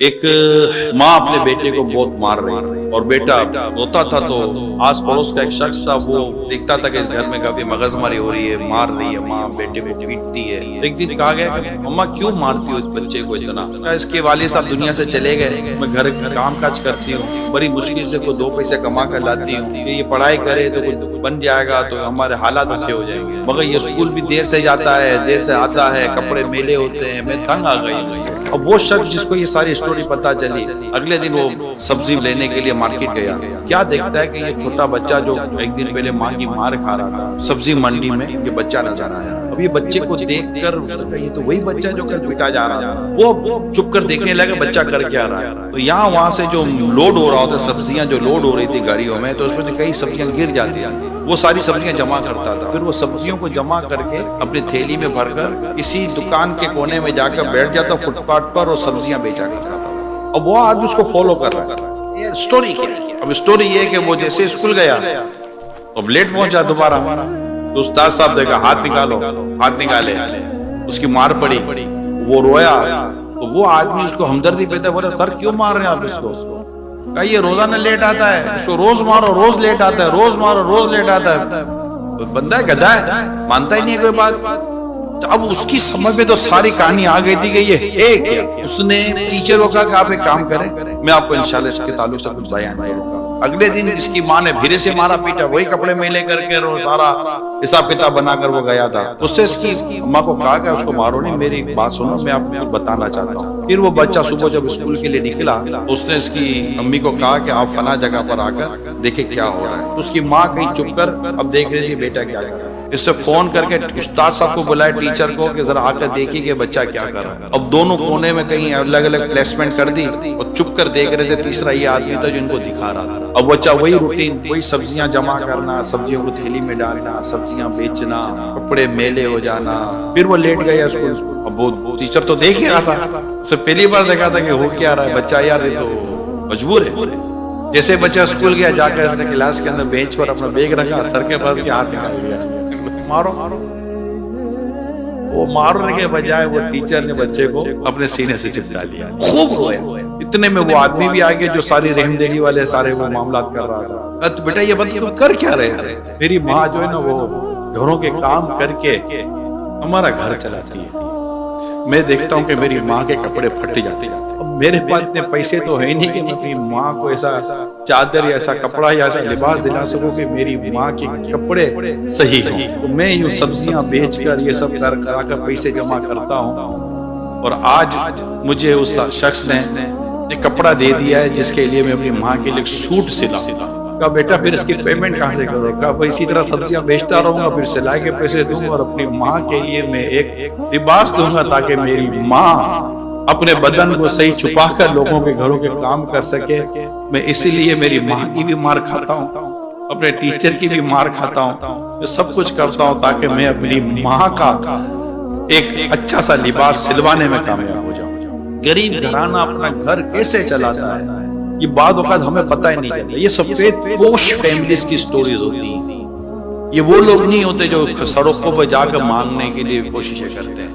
ایک ماں اپنے بیٹے کو بہت مار رہی تھی اور بیٹا روتا تھا تو آس پڑوس کا ایک شخص تھا، وہ دیکھتا تھا کہ اس گھر میں کافی مغز ماری ہو رہی ہے، مار رہی ہے ماں بیٹے کو پیٹتی ہے۔ ایک دن کہا گیا کہ مما کیوں مارتی ہو اس بچے کو اتنا؟ اس کے والد صاحب دنیا سے چلے گئے، میں گھر کام کاج کرتی ہوں، بڑی مشکل سے کوئی دو پیسے کما کر لاتی ہوں کہ یہ پڑھائی کرے تو کچھ بن جائے گا تو ہمارے حالات اچھے ہو جائیں گے، مگر یہ اسکول بھی دیر سے جاتا ہے، دیر سے آتا ہے، کپڑے میلے ہوتے ہیں، میں تنگ آ گئی اس سے۔ اب وہ شخص جس کو یہ ساری سٹوری پتا چلی، اگلے دن وہ سبزی لینے کے لیے مارکیٹ گیا، کیا دیکھتا ہے کہ یہ چھوٹا بچہ جو ایک دن پہلے ماں کی مار کھا رہا تھا، سبزی منڈی میں یہ بچہ نظر آیا۔ اب یہ بچے کو دیکھ کر یہ تو وہی بچہ جو کل پیٹا جا رہا تھا، وہ چپ کر دیکھنے لگا بچہ کر کیا رہا ہے۔ تو یہاں وہاں سے جو لوڈ ہو رہا ہوتا، سبزیاں جو لوڈ ہو رہی تھی گاڑیوں میں، تو اس میں سے کئی سبزیاں گر جاتی ہیں، وہ ساری سبزیاں جمع کرتا تھا، پھر وہ سبزیوں کو جمع کر کے اپنی تھیلی میں بھر کر کسی دکان کے کونے میں جا کر بیٹھ جاتا فٹ پاتھ پر اور سبزیاں بیچا کرتا تھا۔ اب وہ آدمی اس کو فالو کر رہا ہے۔ یہ سٹوری کیا ہے؟ اب سٹوری یہ ہے کہ وہ جیسے اسکول گیا، اب لیٹ پہنچا دوبارہ، تو استاد صاحب دیکھا ہاتھ نکالو، ہاتھ نکالے، اس کی مار پڑی، وہ رویا، تو وہ آدمی اس کو ہمدردی پیدا بولا سر کیوں مار رہے ہیں آپ اس کو؟ کہا یہ روزانہ لیٹ آتا ہے، اس کو روز مارو روز لیٹ آتا ہے، روز مارو روز لیٹ آتا ہے۔ بندہ ہے گدھا ہے، مانتا ہی نہیں کوئی بات۔ اب اس کی سمجھ میں تو ساری کہانی آ گئی تھی کہ یہ ہے کیا۔ اس نے ٹیچر کو کہا کہ آپ ایک کام کریں، میں آپ کو انشاءاللہ اس کے تعلق سے کچھ بیان دوں گا۔ اگلے دن اس کی ماں نے پھر سے مارا پیٹا، وہی کپڑے میلے کر کے اور سارا حساب کتاب بنا کر وہ گیا تھا۔ اس سے اس کی اماں کو کہا کہ اس کو مارو نہیں، میری بات سنو، میں آپ کو بتانا چاہتا ہوں۔ پھر وہ بچہ صبح جب اسکول کے لیے نکلا، اس نے اس کی امی کو کہا کہ آپ فلاں جگہ پر آ کر دیکھیں کیا ہو رہا ہے۔ اس کی ماں کہیں چپ کر اب دیکھ رہی تھی بیٹا کیا کر رہا ہے۔ اس سے فون کر کے استاد صاحب کو بلائے، ٹیچر کو، کہ ذرا آ کر دیکھیے کہ بچہ کیا کر رہا ہے۔ اب دونوں کونے میں کہیں الگ الگ پلیسمنٹ کر دی اور چپ کر دیکھ رہے تھے۔ تیسرا یہ آدمی تھا جو ان کو دکھا رہا تھا۔ اب بچہ وہی روٹین، وہی سبزیاں جمع کرنا، سبزیوں کو تھیلی میں ڈالنا، سبزیاں بیچنا، کپڑے میلے ہو جانا۔ پھر وہ لیٹ گیا اسکول۔ اب وہ ٹیچر تو دیکھ ہی رہا تھا، اسے پہلی بار دیکھا تھا کہ ہو کیا رہا ہے بچہ، یار یہ تو مجبور ہے۔ جیسے بچہ اسکول گیا، جا کر اس نے کلاس کے اندر بینچ پر اپنا بیگ رکھا، سر کے پاس کے ہاتھ نکال لیا، مارو۔ وہ مارنے کے بجائے وہ ٹیچر نے بچے کو اپنے سینے سے چپٹا لیا، خوب رویا۔ اتنے میں وہ آدمی بھی آگے جو ساری رحم دلی والے سارے وہ معاملات کر رہا تھا۔ تو بیٹا یہ بتا تم کر کیا رہے تھے؟ میری ماں جو ہے نا وہ گھروں کے کام کر کے ہمارا گھر چلاتی ہے، میں دیکھتا ہوں کہ میری ماں کے کپڑے پھٹ جاتے ہیں۔ اب میرے پاس اتنے پیسے تو ہے نہیں کہ میں اپنی ماں کو ایسا چادر یا ایسا کپڑا یا ایسا لباس دلا سکوں کہ میری ماں کے کپڑے صحیح ہوں۔ تو میں یوں سبزیاں بیچ کر یہ سب کرا کر پیسے جمع کرتا ہوں، اور آج مجھے اس شخص نے ایک کپڑا دے دیا ہے جس کے لیے میں اپنی ماں کے لیے ایک سوٹ سلا۔ کہا بیٹا پھر اس کی پیمنٹ کہاں سے کرو؟ کہا اسی طرح سبزیاں بیچتا رہوں گا، پھر سلائی کے پیسے دوں گا، اور اپنی ماں کے لیے میں ایک لباس دوں گا تاکہ میری ماں اپنے بدن کو صحیح چھپا کر لوگوں کے گھروں کے کام کر سکے۔ میں اسی لیے میری ماں کی بھی مار کھاتا ہوں، اپنے ٹیچر کی بھی مار کھاتا ہوں، میں سب کچھ کرتا ہوں تاکہ میں اپنی ماں کا ایک اچھا سا لباس سلوانے میں کامیاب ہو جاؤں۔ غریب گھرانہ اپنا گھر کیسے چلاتا ہے یہ بعض اوقات ہمیں پتہ ہی نہیں چلتا۔ یہ سفید پوش فیملیز کی سٹوریز ہوتی ہیں، یہ وہ لوگ نہیں ہوتے جو سڑکوں پہ جا کر مانگنے کے لیے کوششیں کرتے ہیں۔